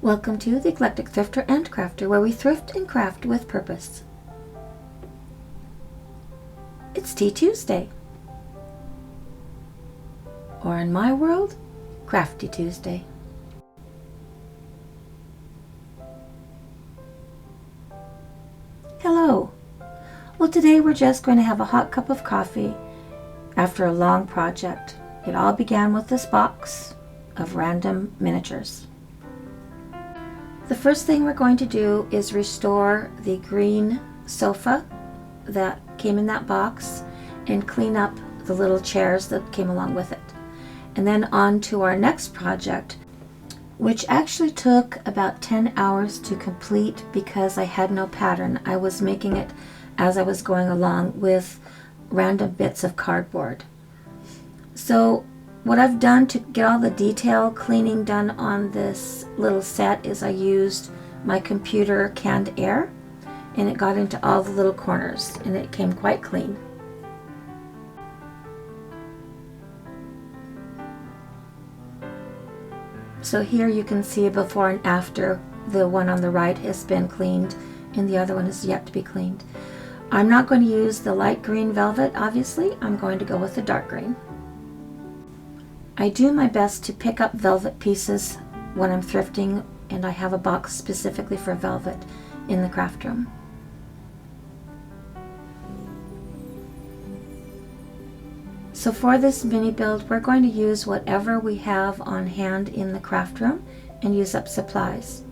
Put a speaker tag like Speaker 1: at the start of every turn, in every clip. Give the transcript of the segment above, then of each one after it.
Speaker 1: Welcome to the Eclectic Thrifter and Crafter, where we thrift and craft with purpose. It's Tea Tuesday. Or in my world, Crafty Tuesday. Hello. Well, today we're just going to have a hot cup of coffee after a long project. It all began with this box of random miniatures. The first thing we're going to do is restore the green sofa that came in that box and clean up the little chairs that came along with it. And then on to our next project, which actually took about 10 hours to complete because I had no pattern. I was making it as I was going along with random bits of cardboard. So what I've done to get all the detail cleaning done on this little set is I used my computer canned air, and it got into all the little corners and it came quite clean. So here you can see a before and after. The one on the right has been cleaned and the other one is yet to be cleaned. I'm not going to use the light green velvet, obviously. I'm going to go with the dark green. I do my best to pick up velvet pieces when I'm thrifting, and I have a box specifically for velvet in the craft room. So for this mini build, we're going to use whatever we have on hand in the craft room and use up supplies.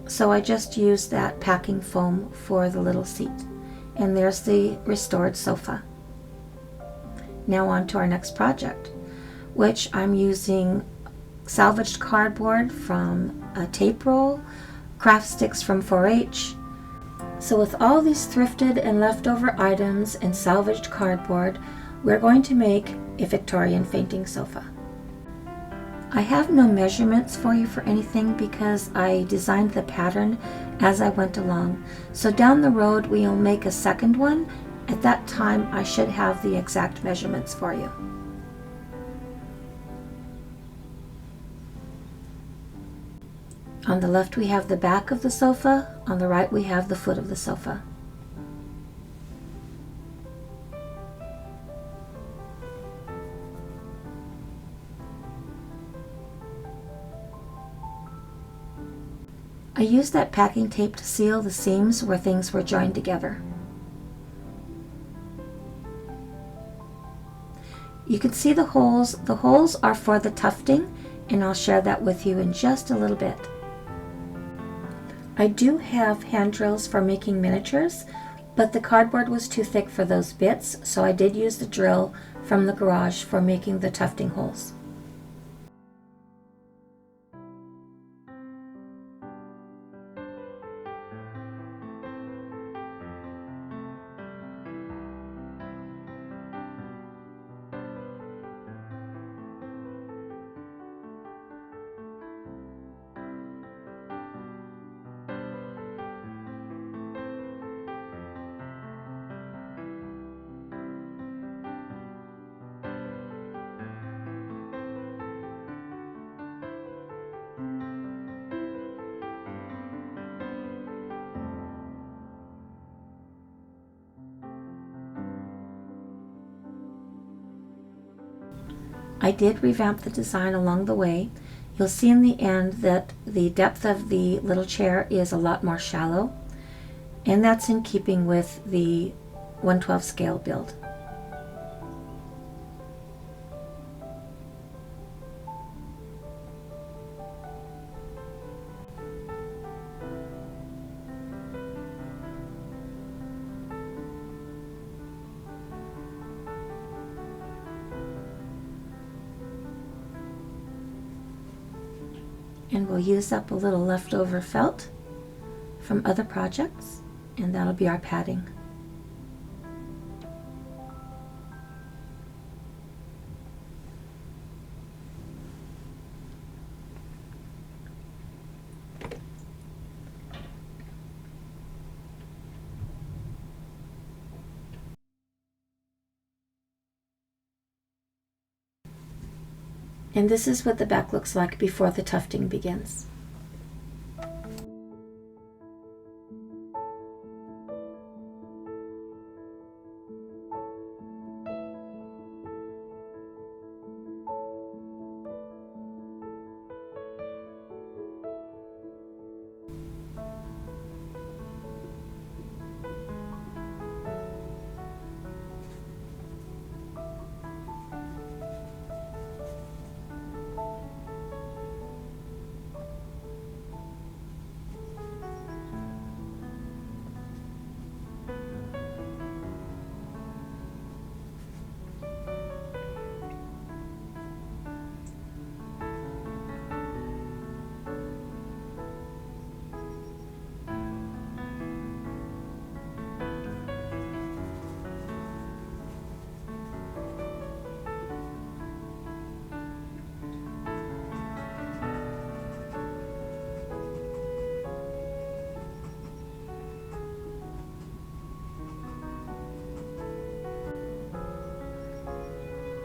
Speaker 1: So I just used that packing foam for the little seat. And there's the restored sofa. Now on to our next project, which I'm using salvaged cardboard from a tape roll, craft sticks from 4-H. So with all these thrifted and leftover items and salvaged cardboard, we're going to make a Victorian fainting sofa. I have no measurements for you for anything because I designed the pattern as I went along. So down the road we'll make a second one. At that time I should have the exact measurements for you. On the left we have the back of the sofa, on the right we have the foot of the sofa. I used that packing tape to seal the seams where things were joined together. You can see the holes. The holes are for the tufting, and I'll share that with you in just a little bit. I do have hand drills for making miniatures, but the cardboard was too thick for those bits, so I did use the drill from the garage for making the tufting holes. I did revamp the design along the way. You'll see in the end that the depth of the little chair is a lot more shallow, and that's in keeping with the 1/12 scale build. And we'll use up a little leftover felt from other projects, and that'll be our padding. And this is what the back looks like before the tufting begins.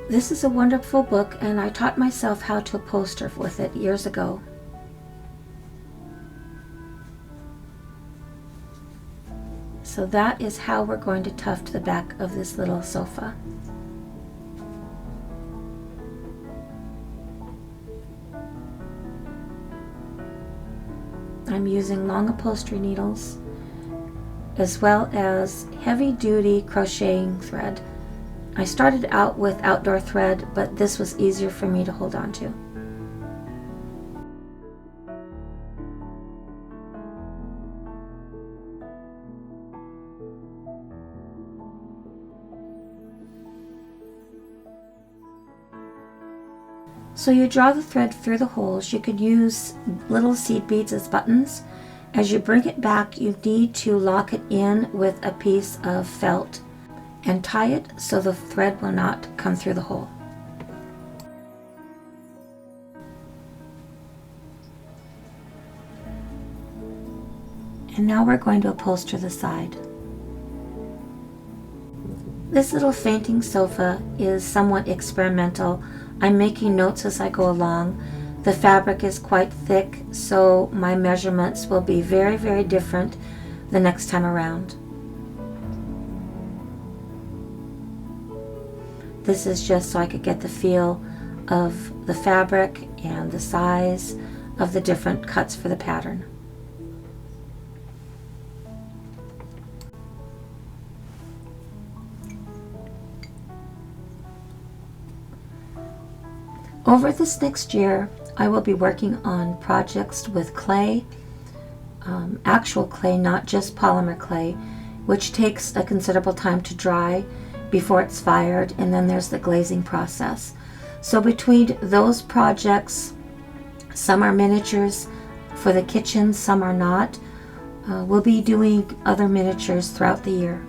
Speaker 1: This is a wonderful book, and I taught myself how to upholster with it years ago. So that is how we're going to tuft the back of this little sofa. I'm using long upholstery needles as well as heavy-duty crocheting thread. I started out with outdoor thread, but this was easier for me to hold on to. So you draw the thread through the holes. You could use little seed beads as buttons. As you bring it back, you need to lock it in with a piece of felt and tie it so the thread will not come through the hole. And now we're going to upholster the side. This little fainting sofa is somewhat experimental. I'm making notes as I go along. The fabric is quite thick, so my measurements will be very, very different the next time around. This is just so I could get the feel of the fabric and the size of the different cuts for the pattern. Over this next year, I will be working on projects with clay, actual clay, not just polymer clay, which takes a considerable time to dry before it's fired, and then there's the glazing process. So between those projects, some are miniatures for the kitchen, some are not. We'll be doing other miniatures throughout the year.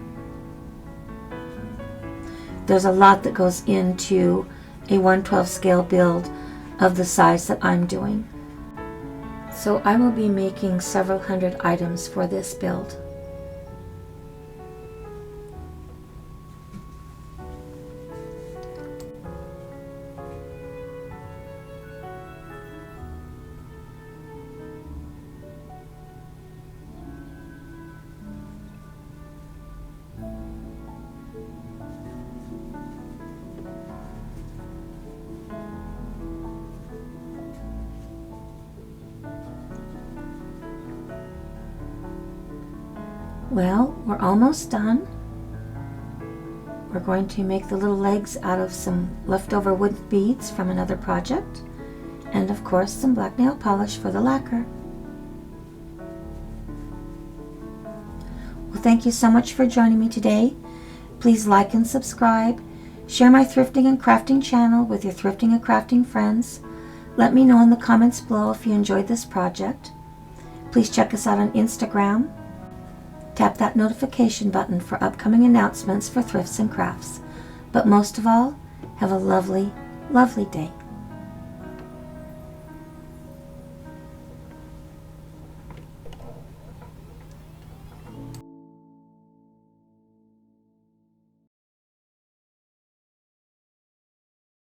Speaker 1: There's a lot that goes into a 1/12 scale build of the size that I'm doing. So I will be making several hundred items for this build. Well, we're almost done. We're going to make the little legs out of some leftover wood beads from another project, and of course some black nail polish for the lacquer. Well, thank you so much for joining me today. Please like and subscribe. Share my thrifting and crafting channel with your thrifting and crafting friends. Let me know in the comments below if you enjoyed this project. Please check us out on Instagram. Tap that notification button for upcoming announcements for thrifts and crafts. But most of all, have a lovely, lovely day.